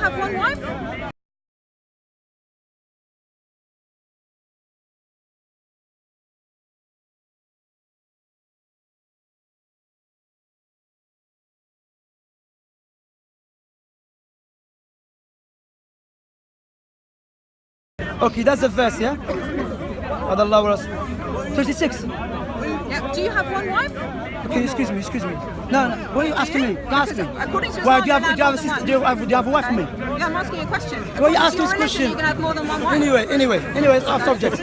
have one wife? Okay, that's the verse, yeah? هذا الله ورسوله. 36. Yeah. Do you have one wife? Okay, excuse me. No, what are you asking me? Don't ask me. According to Why, Islam, do you have a sister? Do you have a wife for me? Yeah, I'm asking you a question. Why are you asking this question? You can have more than one wife. Anyway, it's off subject.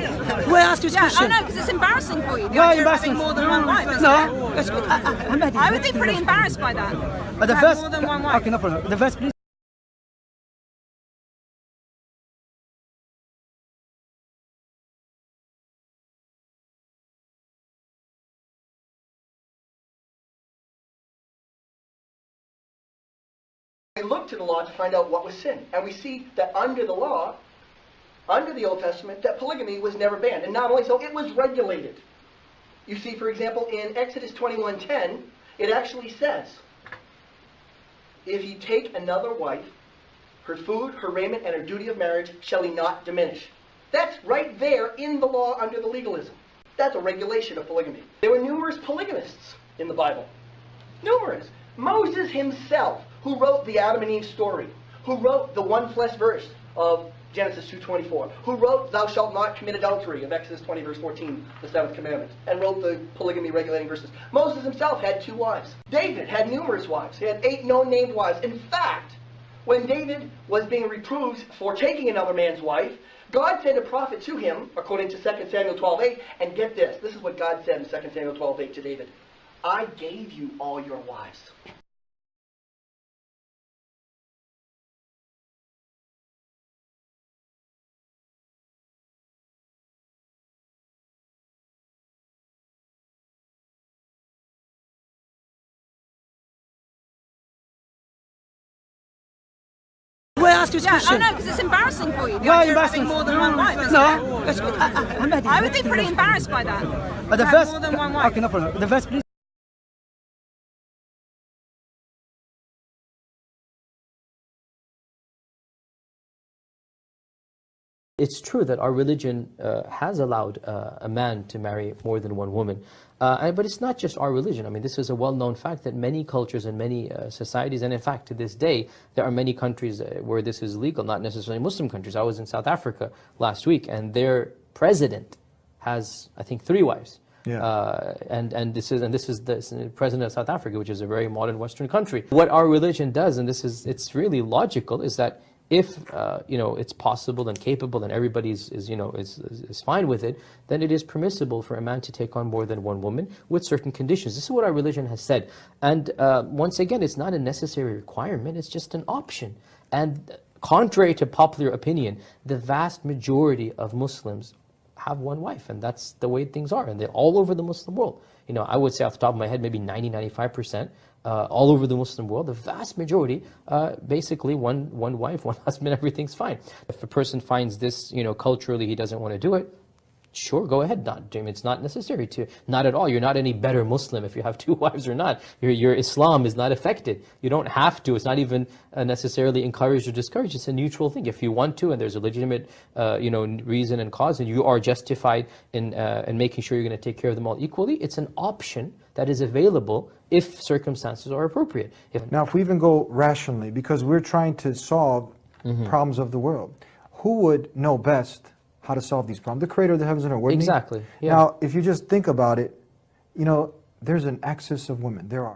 Why ask this question? I know, because it's embarrassing for you. Why Having more than one wife, isn't No, it? I would be pretty embarrassed by that. But the Have verse. more than one wife. Okay, no problem. The verse, please. We look to the law to find out what was sin. And we see that under the law, under the Old Testament, that polygamy was never banned. And not only so, it was regulated. You see, for example, in Exodus 21:10, it actually says, if you take another wife, her food, her raiment, and her duty of marriage shall he not diminish. That's right there in the law under the legalism. That's a regulation of polygamy. There were numerous polygamists in the Bible. Numerous. Moses himself, who wrote the Adam and Eve story, who wrote the one flesh verse of Genesis 2:24, who wrote thou shalt not commit adultery of Exodus 20 verse 14, the seventh commandment, and wrote the polygamy regulating verses. Moses himself had 2 wives. David had numerous wives. He had 8 known named wives. In fact, when David was being reproved for taking another man's wife, God sent a prophet to him, according to 2 Samuel 12:8, and get this. This is what God said in 2 Samuel 12:8 to David. I gave you all your wives. Why ask this question? I know, because it's embarrassing for you. Why Having more than one wife, isn't No, it? I would be pretty embarrassed by that. But the Have verse. more than one wife. Okay, no problem. The verse, please. It's true that our religion has allowed a man to marry more than one woman. But it's not just our religion. I mean, this is a well-known fact that many cultures and many societies, and in fact to this day, there are many countries where this is legal, not necessarily Muslim countries. I was in South Africa last week, and their president has, I think, 3 wives. Yeah. And this is the president of South Africa, which is a very modern Western country. What our religion does, and it's really logical, is that if it's possible and capable and everybody is fine with it, then it is permissible for a man to take on more than one woman with certain conditions. This is what our religion has said. And once again, it's not a necessary requirement, it's just an option. And contrary to popular opinion, the vast majority of Muslims have one wife, and that's the way things are, and they're all over the Muslim world. I would say off the top of my head, maybe 90–95%. All over the Muslim world, the vast majority, basically one wife, one husband, everything's fine. If a person finds this, culturally he doesn't want to do it, sure, go ahead. It's not necessary to, not at all. You're not any better Muslim if you have 2 wives or not. Your Islam is not affected. You don't have to. It's not even necessarily encouraged or discouraged. It's a neutral thing. If you want to, and there's a legitimate, reason and cause, and you are justified in making sure you're going to take care of them all equally, it's an option that is available if circumstances are appropriate. Now, if we even go rationally, because we're trying to solve problems of the world, who would know best how to solve these problems? The creator of the heavens and earth, wouldn't he? Exactly. Yeah. Now, if you just think about it, there's an excess of women. There are.